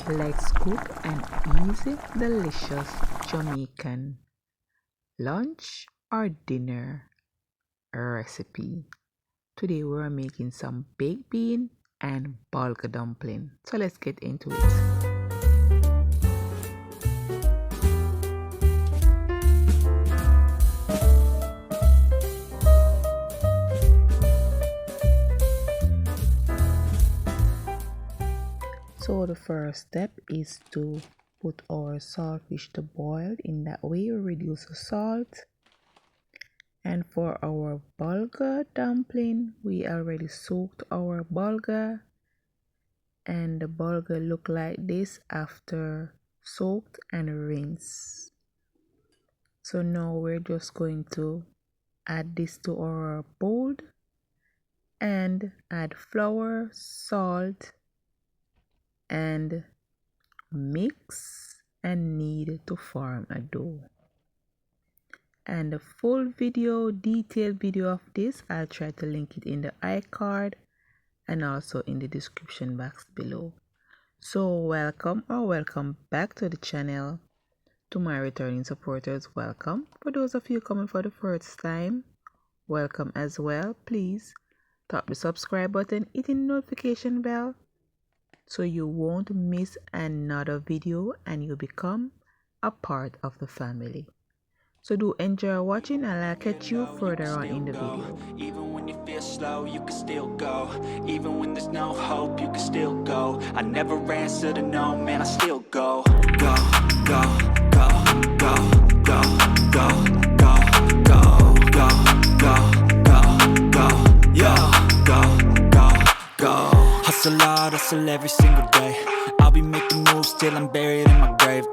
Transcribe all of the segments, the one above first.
Let's cook an easy, delicious Jamaican lunch or dinner recipe. Today we're making some baked bean and bulgur dumpling. So let's get into it. So the first step is to put our saltfish to boil. In that way we reduce the salt. And for our bulgur dumpling, we already soaked our bulgur, and the bulgur look like this after soaked and rinsed. So now we're just going to add this to our bowl and add flour, salt, and mix and knead to form a dough. And the full video, detailed video of this, I'll try to link it in the iCard and also in the description box below. So welcome back to the channel. To my returning supporters, welcome. For those of you coming for the first time, welcome as well. Please tap the subscribe button, hit the notification bell so you won't miss another video and you become a part of the family. So do enjoy watching, and I'll catch you further on in the video. Even when you feel slow, you can still go. Even when there's no hope, you can still go. I never answer to no, man, I still go. Go, go, go, go, go, go, go, go, go, go, go, go, yeah, go. Hustle hard, hustle every single day. I'll be making moves till I'm buried in my grave.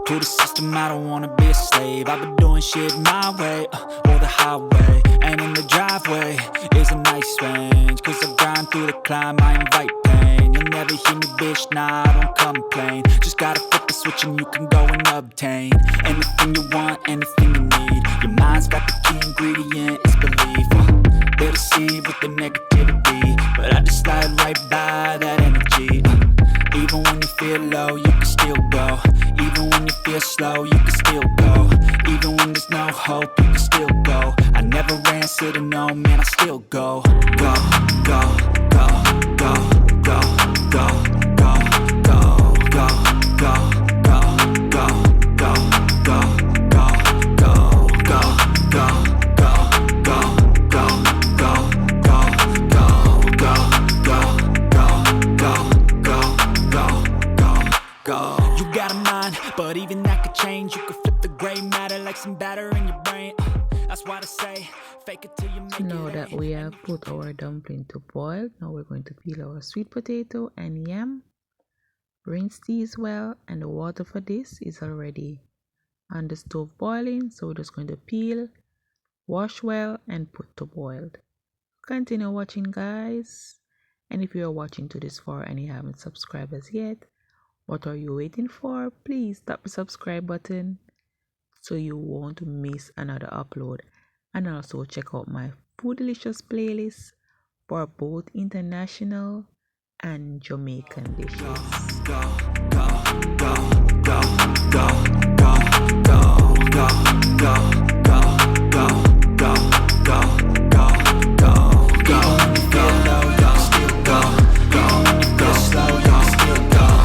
To the system, I don't wanna be a slave. I've been doing shit my way, or the highway. And in the driveway is a nice range, cause I grind through the climb, I invite pain. You'll never hear me, bitch, nah, I don't complain. Just gotta flip the switch and you can go and obtain anything you want, anything you need. Your mind's got the key ingredient, it's belief. They'll deceive with the negativity, but I just slide right by that energy. Even when you feel low, you can still go. Even when you feel slow, you can still go. Even when there's no hope, you can still go. I never answer to no, man, I still go. Go, go, go, go, go, go, go, go, go, go, go, go, go, go, go, go, go, go, you got a mind, but even that could change. You could flip the gray matter like some batter in your brain. That's why I say, fake it till you make it. Now that we have put our dumpling to boil, now we're going to peel our sweet potato and yam. Rinse these well, and the water for this is already on the stove boiling. So we're just going to peel, wash well, and put to boil. Continue watching, guys. And if you're watching to this far and you haven't subscribed as yet, what are you waiting for? Please tap the subscribe button so you won't miss another upload. And also check out my Food Delicious playlist for both international and Jamaican dishes. Go, go, go, go, go, go, go, go, go, go, go, go, go, go, go, go. When you feel low, you can still go. Even when you feel slow, you can still go.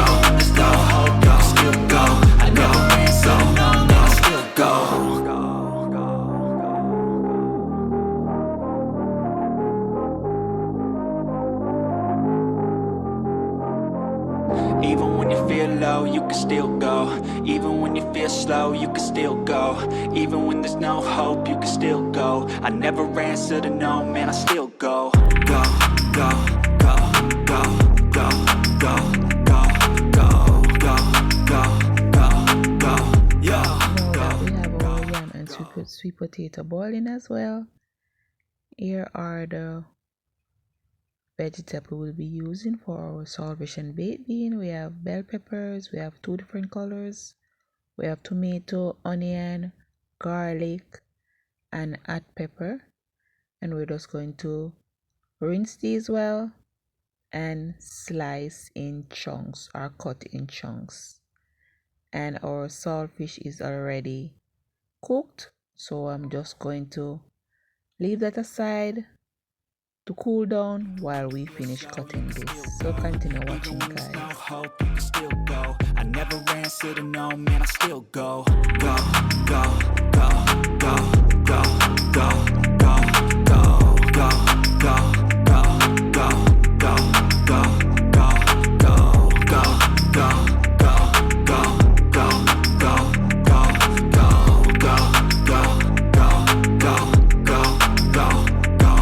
Even when there's no hope, you can still go. I never answer to no, man, I still go. Even when you feel low, you can still go. Even when you feel slow, you can still go. Even when there's no hope, you can still go. I never answer to no, man, I still go. Go, go, go, go, go, go, go, go, go, go, go, go, yeah. Now that we have our yam and sweet potato boiling as well, here are the vegetable we'll be using for our saltfish and baked bean. We have bell peppers, we have 2 different colors, we have tomato, onion, garlic, and hot pepper. And we're just going to rinse these well and slice in chunks or cut in chunks. And our saltfish is already cooked, so I'm just going to leave that aside to cool down while we finish cutting this. So continue watching, guys. I never answer to no, man, I still go. Go, go, go, go, go, go, go, go, go, go, go, go, go, go, go, go,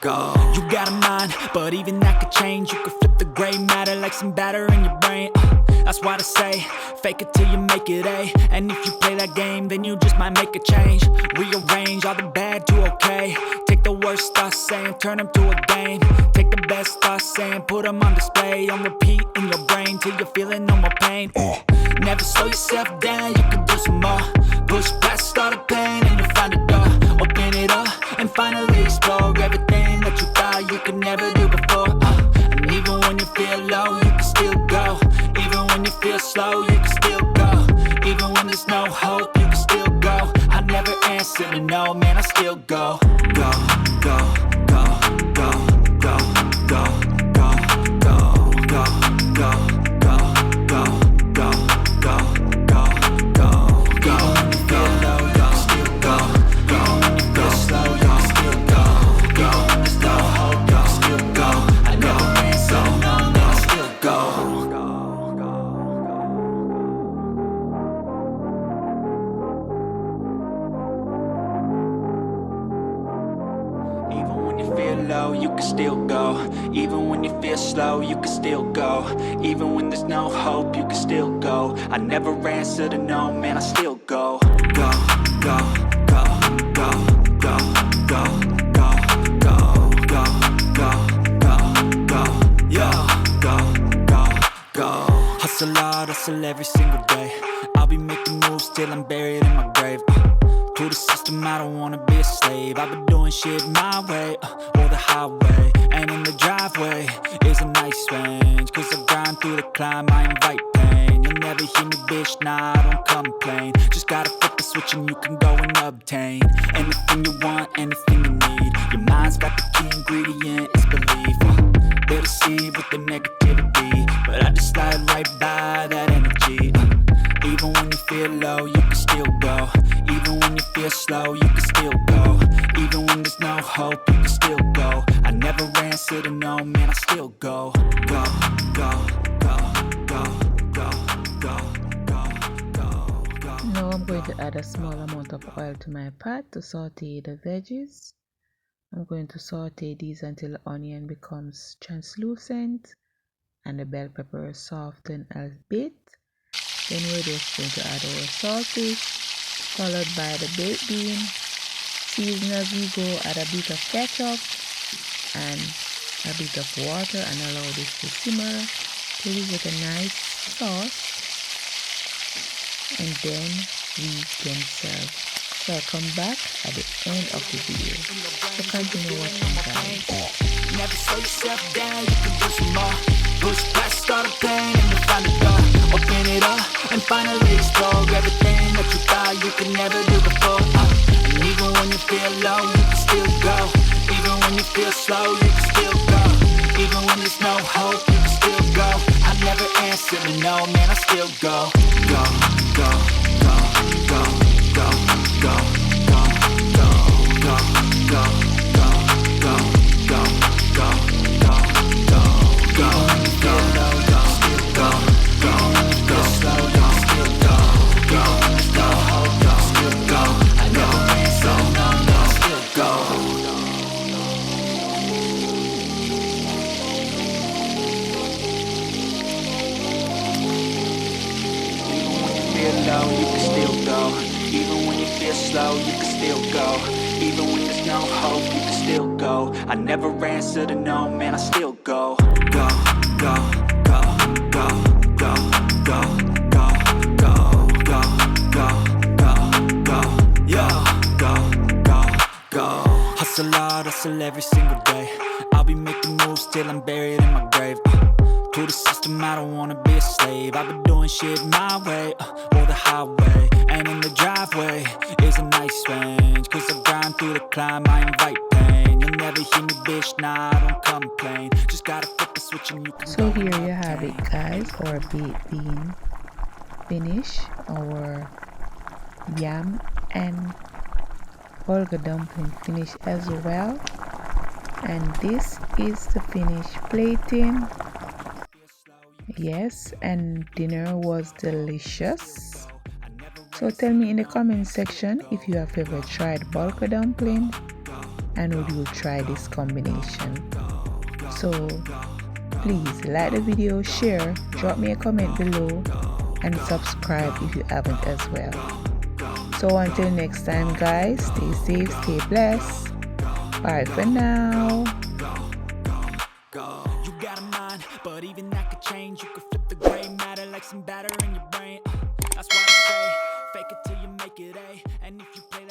go. You got a mind, but even that could change. You could flip the gray matter like some batter in your brain. That's why I say, fake it till you make it A. And if you play that game, then you just might make a change. Rearrange all the bad to okay. Take the worst thoughts saying, turn them to a game. Take the best thoughts saying, put them on display. On repeat in your brain till you're feeling no more pain. Never slow yourself down, you can do some more. Push past all the pain and you'll find a door. Open it up and finally explore everything that you thought you could never do before. And even when you feel low, you can still go. Even when you feel slow, you can still go. Even when there's no hope, you can still go. I never answer to no, man, I still go. Go, go, go, go, go, go, go, go, go, go, go, go, go, go, go, go, go. Even when you feel low, you can still go. Even when you feel slow, you can still go. Even when there's no hope, you can still go. I never answer to no, man, I still go. Low, you can still go. Even when you feel slow, you can still go. Even when there's no hope, you can still go. I never answer to no, man, I still go. Go, go, go, go, go, go, go, go, go, go, go, go, yeah, go, go, go. Hustle hard, hustle every single day. I'll be making moves till I'm buried in my grave. To the system, I don't wanna be a slave. I've been doing shit my way, or the highway. And in the driveway is a nice range. Cause I grind through the climb, I invite pain. You'll never hear me, bitch, nah, I don't complain. Just gotta flip the switch and you can go and obtain anything you want, anything you need. Your mind's got the key ingredient, it's belief. They'll deceive with the negativity, but I just slide right by that energy. Even when you feel low, you can still go. Even when you feel slow, you can still go. Even when there's no hope, you can still go. I never answer to no, man, I still go. Go, go, go, go, go, go, go, go, go. Now I'm going to add a small amount of oil to my pot to saute the veggies. I'm going to saute these until the onion becomes translucent and the bell pepper soften a bit. Then we're just going to add our saltfish, followed by the baked bean. Season as we go, add a bit of ketchup and a bit of water and allow this to simmer till we get a nice sauce. And then we can serve. So I'll come back at the end of the video. So continue watching, guys. Never slow yourself down, you can do some more. Push past all the pain and you'll find a door. Open it up and finally explore everything that you thought you could never do before. And even when you feel low, you can still go. Even when you feel slow, you can still go. Even when there's no hope, you can still go. I never answer to no, man, I still go. Go, go, go, go, go, go, go, go, go, go, go, go, go, go, go, go, go. When you feel low, you can still go. Go, go, slow, you can still go. Go, there's no hope, you can still go. I never answer to no, man, I still go. Low, you can still go. Even when you feel slow, you can still go. Even when there's no hope, you can still go. I never answer to no, man, I still go. Go, go, go, go, go, go, go, go, go, go, go, go, yeah, go, go, go. Hustle hard, hustle every single day. I'll be making moves till I'm buried in my grave. To the system, I don't wanna be a slave. I've been doing shit my way, or the highway. And in the driveway is a nice range, cause I grind through the climb, I invite pain. You'll never hear me, bitch, nah, I don't complain. Just gotta flip the switch and you can So here you have it, guys, our baked bean finish, our yam and bulgur dumpling finish as well. And this is the finished plating. Yes, and dinner was delicious. So tell me in the comment section if you have ever tried bulgur dumpling and would you try this combination. So please like the video, share, drop me a comment below and subscribe if you haven't as well. So until next time guys, stay safe, stay blessed. Bye for now. You got a mind, but even that could change. You could flip the gray matter like some batter in your brain. That's why I say, fake it till you make it A. And if you play